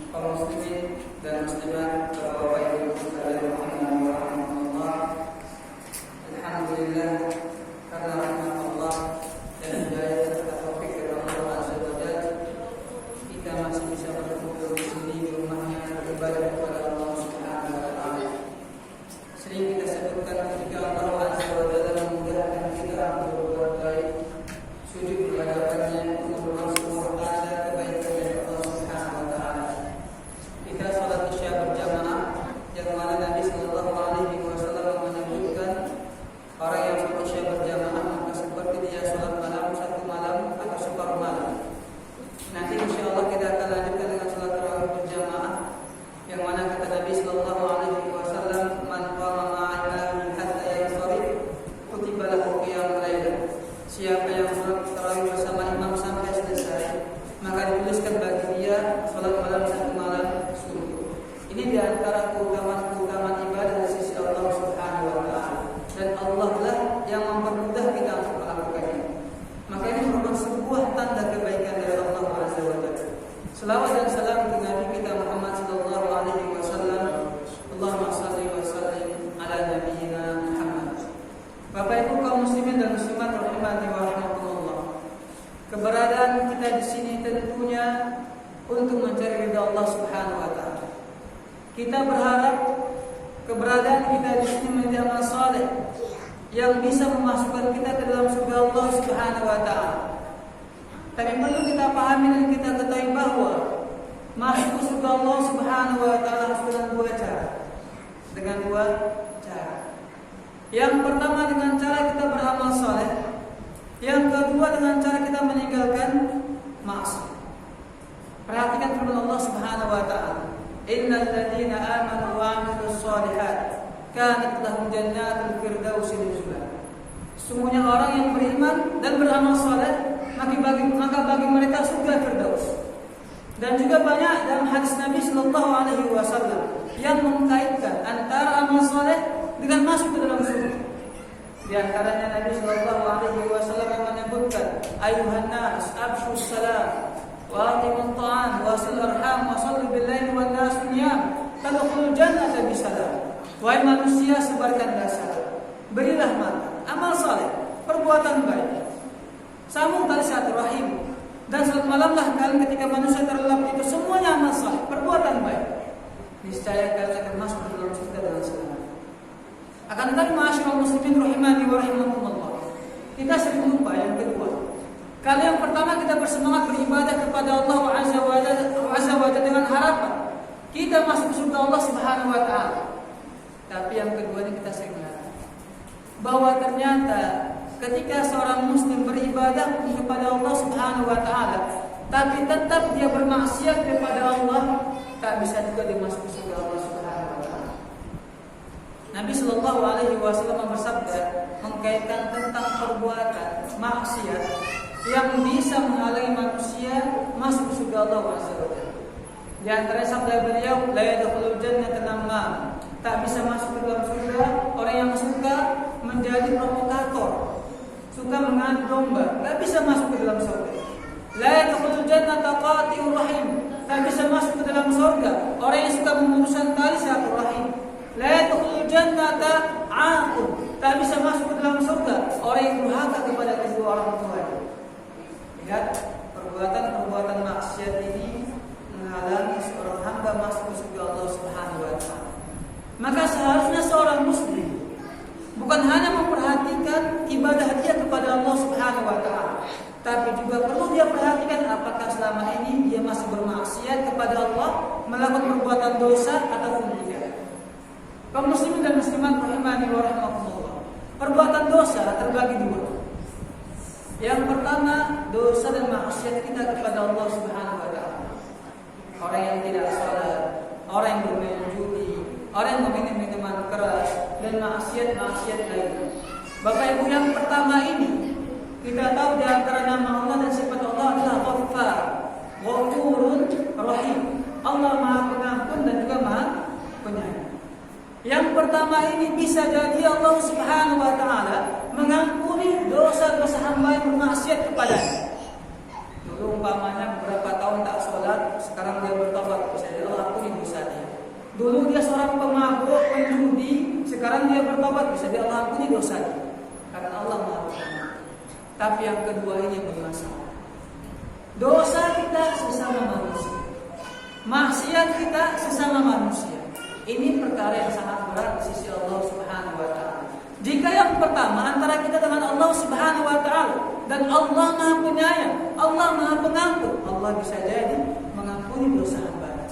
kaum muslimin dan muslimat, Bapak Ibu sekalian rahimahullah. Alhamdulillah karena rahmat Allah dan hidayah serta taufik dari Allah Azza wa Jalla, kita masih bisa berkumpul di sini di rumahnya beribadah kepada Allah Subhanahu wa taala. Sering kita sebutkan ketika Allah Azza wa Jalla memudahkan kita untuk berbuat baik, sujud berhadapannya untuk berlangsung tanda kebaikan dari Allah Subhanahu wa taala. Kita salat Isya berjamaah yang mana Nabi sallallahu alaihi wasallam menyebutkan orang yang salat Isya berjamaah maka seperti dia salat malam satu malam atau separuh malam. Nanti insyaallah kita akan lanjutkan dengan salat tarawih berjamaah yang mana kata Nabi sallallahu alaihi wasallam, "Man qama ma'ana hatta yansharif kutiba lahu qiyamul lail." Siapa yang salat tarawih bersama imam sampai selesai, maka dituliskan bagi dia salat malam satu malam sungguh. Ini di antara keutamaan ibadah di sisi Allah Subhanahu wa taala, dan Allah lah yang mempermudah kita untuk melakukannya. Maka ini merupakan sebuah tanda kebaikan dari Allah Azza wa Jalla. Selawat dan salam untuk Nabi kita Muhammad sallallahu alaihi wasallam. Allahumma shalli wa sallim ala nabiyyina Muhammad. Bapak Ibu kaum muslimin dan muslimat rahimani wa rahmatullah. Keberadaan kita di sini tentunya untuk mencari ridha Allah Subhanahu wa taala. Kita berharap keberadaan kita di sini menjadi amal saleh yang bisa memasukkan kita ke dalam surga Allah Subhanahu wa taala. Tapi perlu kita pahami dan kita ketahui bahwa masuk ke surga Allah Subhanahu wa taala harus dengan dua cara. Dengan dua cara. Yang pertama dengan cara kita beramal saleh, yang kedua dengan cara kita meninggalkan maksiat. Perhatikan firman Allah Subhanahu wa taala, "Innal ladzina amanu wa 'amilus shalihat kanat lahum jannatul firdausi nuzula." Sungguhnya orang yang beriman dan beramal saleh, maka bagi mereka surga Firdaus. Dan juga banyak dalam hadis Nabi sallallahu alaihi wasallam yang mengkaitkan antara amal saleh dengan masuk ke dalam surga. Di antaranya Nabi sallallahu alaihi wasallam menyebutkan, "Ayuhan nas, abshus salam wa aqimut ta'am wa sil arham wa shallu bil laili wan nas niyam tadkhulul jannata bisalam." Wahai manusia, sebarkanlah salam, berilah makan, amal saleh, perbuatan baik, sambung tali silaturahim, dan salat malamlah kalian ketika manusia terlelap. Itu semuanya amal saleh, perbuatan baik. Niscaya kalian akan masuk ke dalam surga dengan selamat. Akan tetapi ma'asyiral muslimin rahimani wa rahimakumullah, kita sering lupa yang kedua. Kalau yang pertama kita bersemangat beribadah kepada Allah Azza wa Jalla dengan harapan kita masuk surga Allah Subhanahu wa taala. Tapi yang kedua ini kita sering lupa bahwa ternyata ketika seorang muslim beribadah kepada Allah Subhanahu wa taala tapi tetap dia bermaksiat kepada Allah, tak bisa juga dimasuki surga Allah Subhanahu wa taala. Nabi sallallahu alaihi wasallam bersabda mengkaitkan tentang perbuatan maksiat yang bisa menghalangi manusia masuk surga Allah Azza wa Jalla. Di antara sabda beliau, "La yadkhulul jannata namam." Tak bisa masuk ke dalam surga orang yang suka menjadi provokator, suka mengadu domba, tak bisa masuk ke dalam surga. La yadkhulul jannata qati'ur rahim. Tak bisa masuk ke dalam surga orang yang suka memutuskan tali silaturahim. La yadkhulul jannata 'aqul. Tak bisa masuk ke dalam surga orang yang durhaka kepada kedua orang tuanya. Lihat, perbuatan-perbuatan maksiat ini menghalangi seorang hamba masuk ke surga Allah Subhanahu wa taala. Maka seharusnya seorang muslim bukan hanya memperhatikan ibadah dia kepada Allah Subhanahu wa taala, tapi juga perlu dia perhatikan apakah selama ini dia masih bermaksiat kepada Allah, melakukan perbuatan dosa ataupun tidak. Kaum muslimin dan muslimat rahimani wa rahimakumullah. Perbuatan dosa terbagi dua. Yang pertama, dosa dan maksiat kita kepada Allah Subhanahu wa taala. Orang yang tidak salat, orang yang bermain judi, orang yang meminum minuman keras, dan maksiat lainnya. Bapak Ibu, yang pertama ini kita tahu di antara nama Allah dan sifat Allah adalah Ghaffar, Ghafurun Rahim. Allah Maha Pengampun dan juga Maha Penyayang. Yang pertama ini bisa jadi Allah Subhanahu wa taala mengampuni dosa-dosa hamba yang bermaksiat kepadanya. Dulu umpamanya beberapa tahun tak sholat, sekarang dia bertobat, bisa jadi Dulu dia seorang pemabuk, penjudi, sekarang dia bertobat, bisa dia Allah ampuni dosanya. Karena Allah Maha Pengampun. Tapi yang kedua ini yang bermasalah. Dosa kita sesama manusia. Maksiat kita sesama manusia. Ini perkara yang sangat berat di sisi Allah Subhanahu wa taala. Jika yang pertama antara kita dengan Allah Subhanahu wa taala dan Allah Maha Penyayang, Allah Maha Pengampun, Allah bisa jadi mengampuni dosa hamba.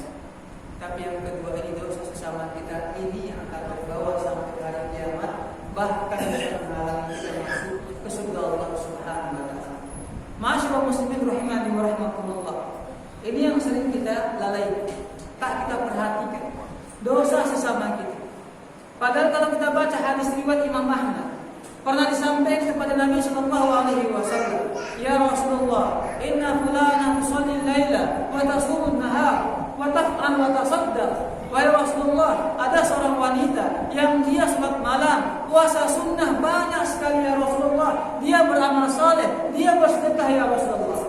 Tapi yang kedua ini dosa sesama kita ini yang akan terbawa sampai hari kiamat, bahkan bisa menghalangi kita masuk ke surga Allah Subhanahu wa taala. Ma'asyiral muslimin rahimani wa rahmatullah. Ini yang sering kita lalai, tak kita perhatikan. Dosa sesama kita. Padahal kalau kita baca hadis riwayat Imam Ahmad, pernah disampaikan kepada Nabi sallallahu alaihi wasallam, "Ya Rasulullah, inna fulana tusalli al-laila wa tasumu an-nahar wa taf'al wa tasaddaq." Wahai Rasulullah, ada seorang wanita yang dia salat malam, puasa sunnah banyak sekali ya Rasulullah. Dia beramal saleh, dia bersedekah ya Rasulullah.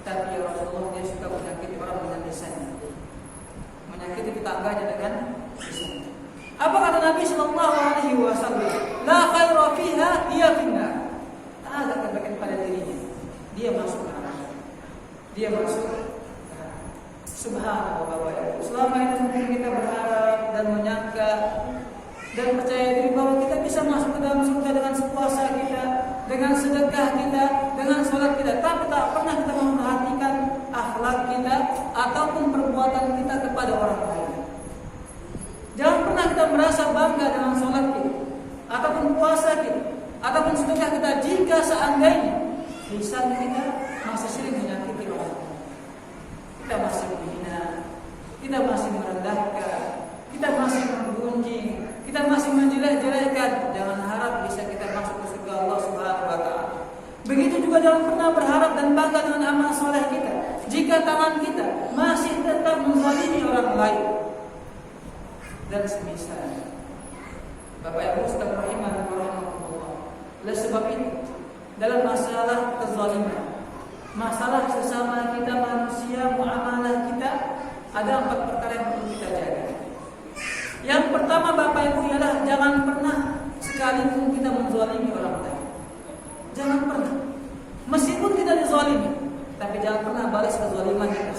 Tapi ya Rasulullah, dia suka menyakiti orang dengan lisannya, menyakiti tetangganya dengan lisannya. Apa kata Nabi sallallahu alaihi wasallam? La khaira fiha, hiya finnar. Tak ada kebaikan pada dirinya, dia masuk neraka. Dia masuk neraka. Subhanallah Bapak Ibu. Selama ini mungkin kita berharap dan menyangka dan percaya diri bahwa kita bisa masuk ke dalam surga dengan puasa kita, dengan sedekah kita, dengan sholat kita, tapi tak pernah kita memperhatikan akhlak kita ataupun perbuatan kita kepada orang lain. Jangan pernah kita merasa bangga dengan sholat kita, ataupun puasa kita, ataupun sedekah kita, jika seandainya lisan kita masih sering menyakiti orang. Kita masih menghina, kita masih merendahkan, kita masih menggunjing, kita masih menjelek-jelekkan. Jangan harap bisa kita masuk ke surga Allah Subhanahu wa taala. Begitu juga jangan pernah berharap dan bangga dengan amal soleh kita jika tangan kita masih tetap menzalimi orang lain dan semisal. Bapak Ibu sekalian rahimani wa rahmatullah. Oleh sebab itu, dalam masalah kezaliman, masalah sesama kita manusia, muamalah kita, ada 4 perkara yang perlu kita jaga. Yang pertama Bapak Ibu ialah jangan pernah sekalipun kita menzalimi orang lain. Jangan pernah. Meskipun kita dizalimi, tapi jangan pernah balas kezaliman kita.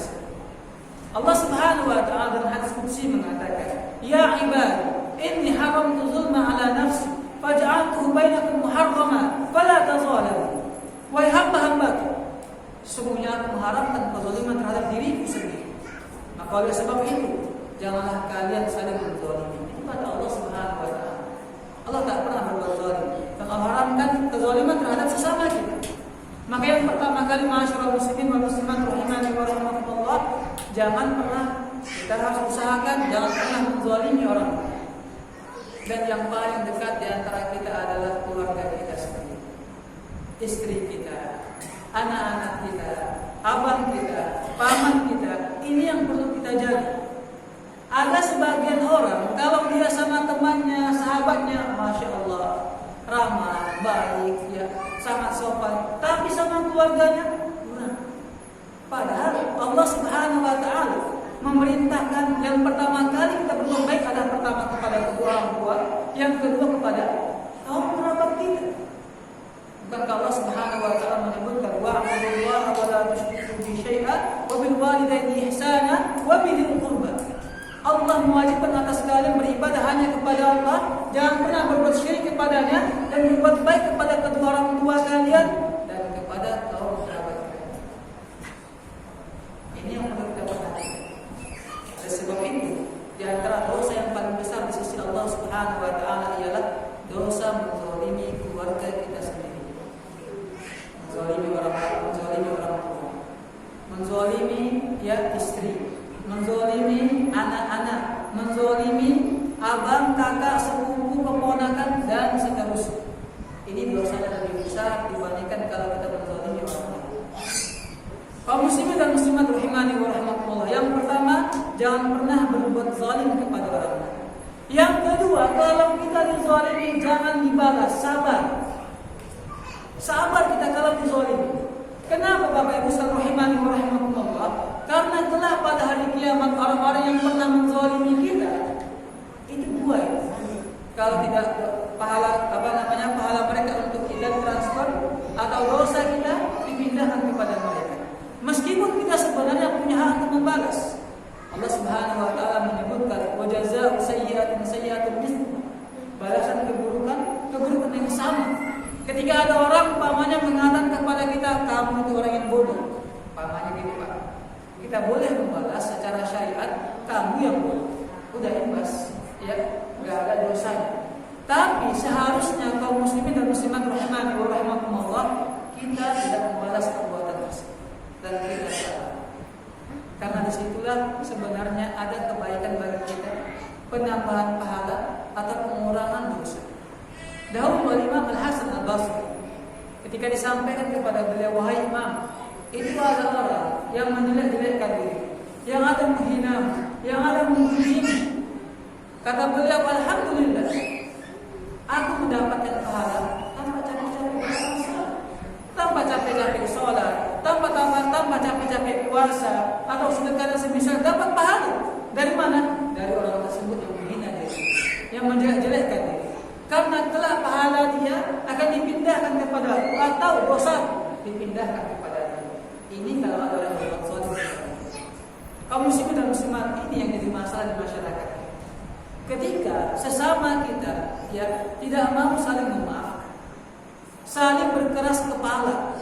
Allah Subhanahu wa taala dalam hadis qudsi mengatakan, "Ya ibadi, inni haramtu zulma ala nafsi, faj'altuhu bainakum muharrama, fala tazalamu." Wahai hamba-hambaku, sesungguhnya aku mengharamkan kezaliman terhadap diriku sendiri. Maka oleh sebab itu, janganlah kalian saling menzalimi. Itu kata Allah Subhanahu wa taala. Allah tak pernah berbuat zalim dan mengharamkan kezaliman terhadap sesama kita. Maka yang pertama kali, ma'asyiral muslimin wal muslimat rahimani wa rahmatullah, jangan pernah, kita harus usahakan jangan pernah menzalimi orang lain. Dan yang paling dekat di antara kita adalah keluarga kita sendiri. Istri kita, anak-anak kita, abang kita, paman kita, ini yang perlu kita jaga. Ada sebagian orang kalau dia sama temannya, sahabatnya, masya Allah, ramah, baik, ya, sangat sopan, tapi sama keluarganya kurang. Padahal Allah Subhanahu wa taala memerintahkan yang pertama kali kita berbuat baik adalah pertama kepada kedua orang tua, yang kedua kepada kaum kerabat kita. Bukankah Allah Subhanahu wa taala menyebutkan wa'budullaha wa la tusyriku bihi syai'an wa bil walidayni ihsana wa bidhil qurba. Allah mewajibkan atas kalian beribadah hanya kepada Allah, jangan pernah berbuat syirik kepadanya, dan berbuat baik kepada kedua orang tua kalian dan kepada kaum kerabat kalian. Ini yang perlu kita perhatikan. Oleh sebab itu, di antara dosa yang paling besar di sisi Allah Subhanahu wa taala ialah dosa menzalimi keluarga kita sendiri. Menzalimi orang tua, menzalimi ya istri, menzalimi anak-anak, menzalimi abang, kakak, sepupu, keponakan dan seterusnya. Ini dosanya lebih besar dibandingkan kalau kita menzalimi orang lain. Kaum muslimin dan muslimat rahimani wa rahmatullah. Yang pertama, jangan pernah berbuat zalim kepada orang lain. Yang kedua, kalau kita dizalimi jangan dibalas, sabar. Sabar kita kalau dizalimi. Kenapa Bapak Ibu sekalian rahimani wa rahmatullah? Karena telah pada hari kiamat orang-orang yang pernah menzalimi kita membalas. Allah Subhanahu wa taala menyebutkan wa jazaa'u sayyi'atin sayyi'atun mithluha. Balasan keburukan yang sama. Ketika ada orang umpamanya mengatakan kepada kita, kamu itu orang yang bodoh, umpamanya gitu Pak, kita boleh membalas secara syariat, kamu yang bodoh, udah imbas, ya, nggak ada dosanya. Tapi seharusnya kaum muslimin dan muslimat rahimani wa rahimakumullah, kita tidak membalas perbuatan tersebut dan kita salah. Karena disitulah sebenarnya ada kebaikan bagi kita, penambahan pahala atau pengurangan dosa. Dahulu Imam Al-Hasan Al-Basri ketika disampaikan kepada beliau, wahai Imam, itu ada orang yang menjelek-jelekkan diri, yang ada menghina, yang ada memuji. Kata beliau, alhamdulillah, aku mendapatkan pahala tanpa capek-capek berpuasa, tanpa capek-capek sholat, tanpa capek-capek puasa atau sedekah dan semisal, dapat pahala. Dari mana? Dari orang tersebut yang menghina diri, yang menjelek-jelekkan diri. Karena telah pahala dia akan dipindahkan kepada aku, atau dosa dipindahkan kepada dia. Ini kalau ada orang berbuat zalim. Kaum muslimin dan muslimat, ini yang jadi masalah di masyarakat. Ketika sesama kita ya tidak mau saling memaafkan, saling berkeras kepala,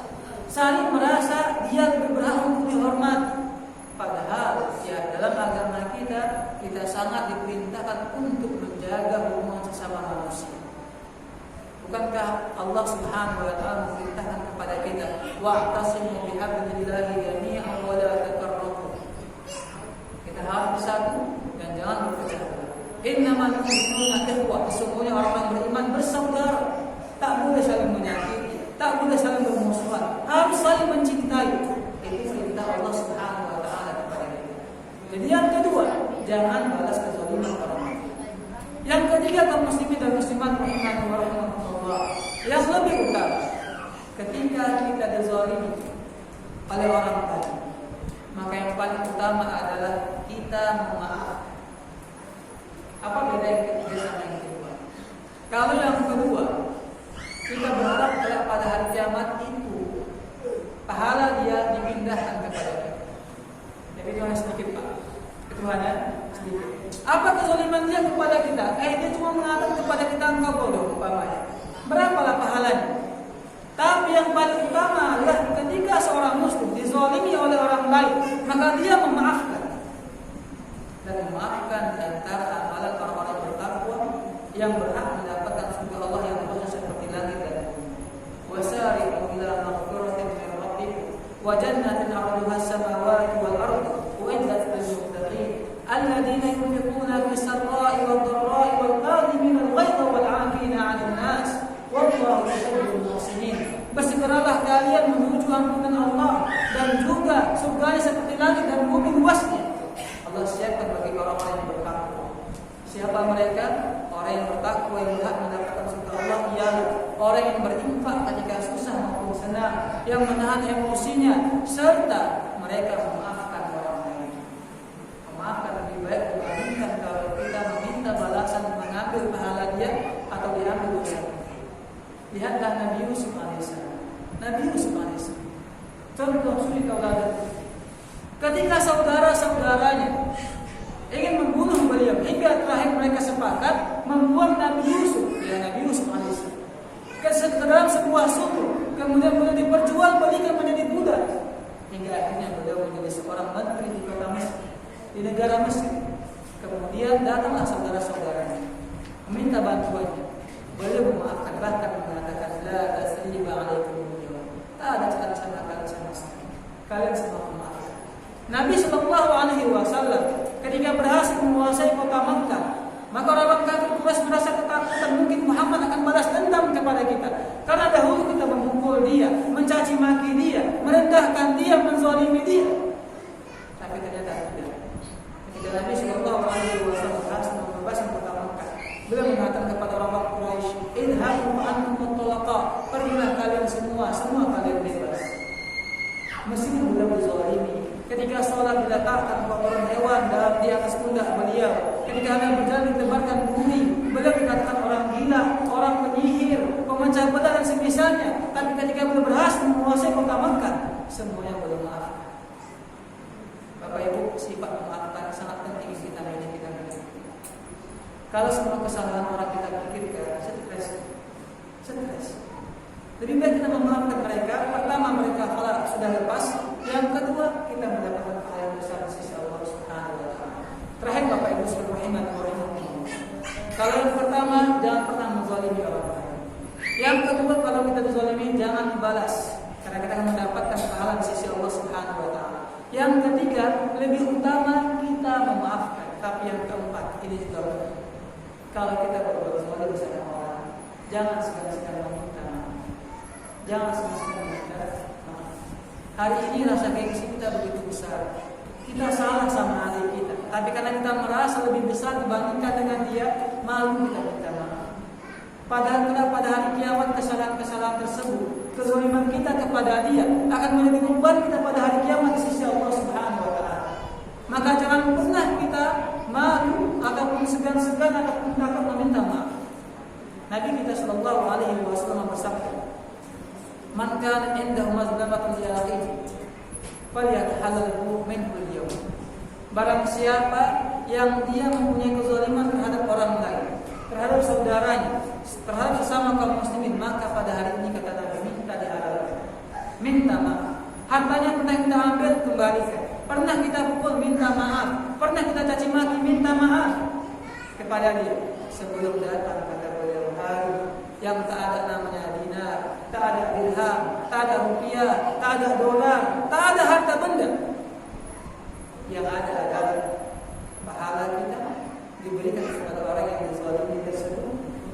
saling merasa dia lebih berhak untuk dihormati. Padahal ya dalam agama kita sangat diperintahkan untuk menjaga hubungan sesama manusia. Bukankah Allah Subhanahu wa taala memerintahkan kepada kita, wa'tasimu bihablillahi jami'an wa la tafarraqu. Kita harus bersatu dan jangan berpecah belah. Innamal mu'minuna ikhwah, sesungguhnya orang beriman bersaudara. Tak boleh saling menyakiti, tak boleh saling bermusuhan, harus saling mencintai. Itu perintah Allah Subhanahu wa taala kepada kita. Jadi yang kedua, jangan balas kezaliman orang lain. Yang ketiga, kaum muslimin dan muslimat rahimani wa rahimakumullah, yang lebih utama, ketika kita dizalimi oleh orang lain, maka yang paling utama adalah kita memaafkan. Apa beda yang ketiga sama yang kedua? Kalau yang kedua, kita berharap kalau pada hari kiamat itu pahala dia dipindahkan kepada kita. Jadi itu hanya sedikit Pak, itu hanya sedikit. Apa kezaliman dia kepada kita? Dia cuma mengatakan kepada kita engkau bodoh umpamanya. Berapalah pahalanya? Tapi yang paling utama adalah ketika seorang muslim dizalimi oleh orang lain, maka dia memaafkan. Dan memaafkan di antara amalan orang-orang bertakwa yang berhak mendapatkan surga Allah yang luas seperti langit dan bumi. Wasari'u ila maghfiratin min rabbikum wa jannatin 'arduha as-samawati wal ardu u'iddat lil muttaqin alladzina yunfiquna fis sarra'i wad dharra'i wal kadhimina al-ghaidha wal 'afina 'anil nas wallahu yuhibbul muhsinin. Bersegeralah kalian menuju ampunan Allah dan juga surganya seperti langit dan bumi luasnya. Allah siapkan bagi orang-orang yang bertakwa. Siapa mereka? Orang yang bertakwa yang berhak mendapatkan surga Allah ialah orang yang berinfak ketika susah maupun senang, yang menahan emosinya, serta mereka memaafkan orang lain. Memaafkan lebih baik dibandingkan kalau kita meminta balasan mengambil pahala dia atau diambil dosa. Lihatlah Nabi Yusuf alaihissalam. Nabi Yusuf alaihissalam, contoh suri tauladan. Ketika saudara-saudaranya ingin membunuh beliau, hingga terakhir mereka sepakat membuang Nabi Yusuf, ya Nabi Yusuf alaihissalam, ke dalam sebuah sumur, kemudian beliau diperjualbelikan menjadi budak, hingga akhirnya beliau menjadi seorang menteri di kota Mesir, di negara Mesir. Kemudian datanglah saudara-saudaranya meminta bantuannya. Beliau memaafkan, bahkan mengatakan la tasriba alaikum, tak ada celah-celah kalian sama sekali, kalian semua memaafkan. Nabi Shallallahu Alaihi Wasallam ketika berhasil menguasai kota Makkah, maka orang kafir Quraisy merasa ketakutan, mungkin Muhammad akan balas dendam kepada kita, karena dahulu kita memukul dia, mencaci maki dia, merendahkan dia, menzalimi dia. Tapi ternyata tidak. Ketika Nabi Shallallahu Alaihi Wasallam berhasil membebaskan kota Makkah, beliau mengatakan kepada orang Quraisy, idhabu antum muttalaqa, pergilah kalian semua kalian bebas. Meskipun beliau dizalimi, ketika sholat diletakkan kotoran hewan dalam di atas pundak beliau, ketika hendak berjalan ditebarkan bumi, beliau dikatakan orang gila, orang penyihir, pemecah belah dan semisalnya. Tapi ketika beliau berhasil menguasai kota Makkah, semuanya beliau maafkan. Bapak Ibu, sifat memaafkan sangat penting kita miliki kita. Kalau semua kesalahan orang kita pikirkan, stres. Lebih baik kita memaafkan mereka. Pertama, mereka kalau sudah lepas. Yang kedua, kita mendapatkan pahala yang besar di sisi Allah Subhanahu wa taala. Terakhir Bapak Ibu sekalian rahimankumullah. Kalau yang pertama, jangan pernah menzalimi orang lain. Yang kedua, kalau kita dizalimi jangan dibalas, karena kita akan mendapatkan pahala di sisi Allah Subhanahu wa taala. Yang ketiga, lebih utama kita memaafkan. Tapi yang keempat, ini juga kalau kita berbuat zalim sama orang, jangan sekali-sekali meminta maaf. Jangan sekali-sekali meminta maaf. Hari ini rasa gengsi kita begitu besar. Kita salah sama adik kita, tapi karena kita merasa lebih besar dibandingkan dengan dia, malu kita minta maaf. Padahal pada hari kiamat kesalahan-kesalahan tersebut, kezaliman kita kepada dia akan menjadi beban kita pada hari kiamat di sisi Allah Subhanahu wa taala. Maka jangan pernah kita malu ataupun segan-segan ataupun takut meminta maaf. Nabi kita sallallahu alaihi wasallam bersabda, "Man kana indahu mazlamatun li akhihi falyatahallalhu minhu al-yawm." Barang siapa yang dia mempunyai kezaliman terhadap orang lain, terhadap saudaranya, terhadap sesama kaum muslimin, maka pada hari ini kata Nabi minta dihalalkan. Minta maaf. Hartanya pernah kita ambil, kembalikan. Pernah kita pukul, minta maaf. Pernah kita caci maki, minta maaf kepada dia. Sebelum datang kata beliau hari yang tak ada namanya dinar, tak ada dirham, tak ada rupiah, tak ada dolar, tak ada harta benda. Yang ada adalah pahala kita diberikan kepada orang yang dizalimi tersebut,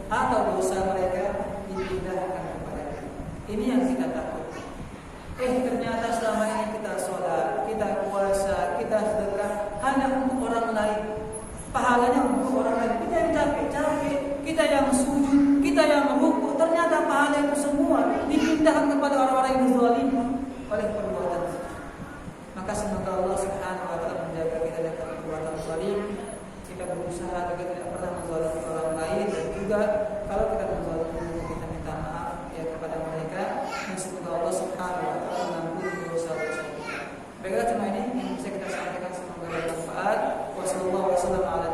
atau dosa mereka dipindahkan kepada kita. Ini yang kita takut. Ternyata selama ini kita sholat, kita puasa, kita sedekah hanya untuk orang lain. Pahalanya untuk orang lain. Kita yang capek, kita yang sujud, kita yang merukuk. Ternyata pahala itu semua dipindahkan kepada orang-orang yang dizalimi oleh perbuatan. Maka semoga Allah Subhanahu wa taala menjaga kita dari perbuatan zalim. Kita berusaha agar tidak pernah menzalimi orang lain, dan juga kalau kita menzalimi kita minta maaf ya kepada mereka. Dan semoga Allah Subhanahu wa taala mengampuni dosa-dosa kita. Baiklah, cuma ini yang bisa kita sampaikan, semoga bermanfaat. Wassallallahu wasallam ala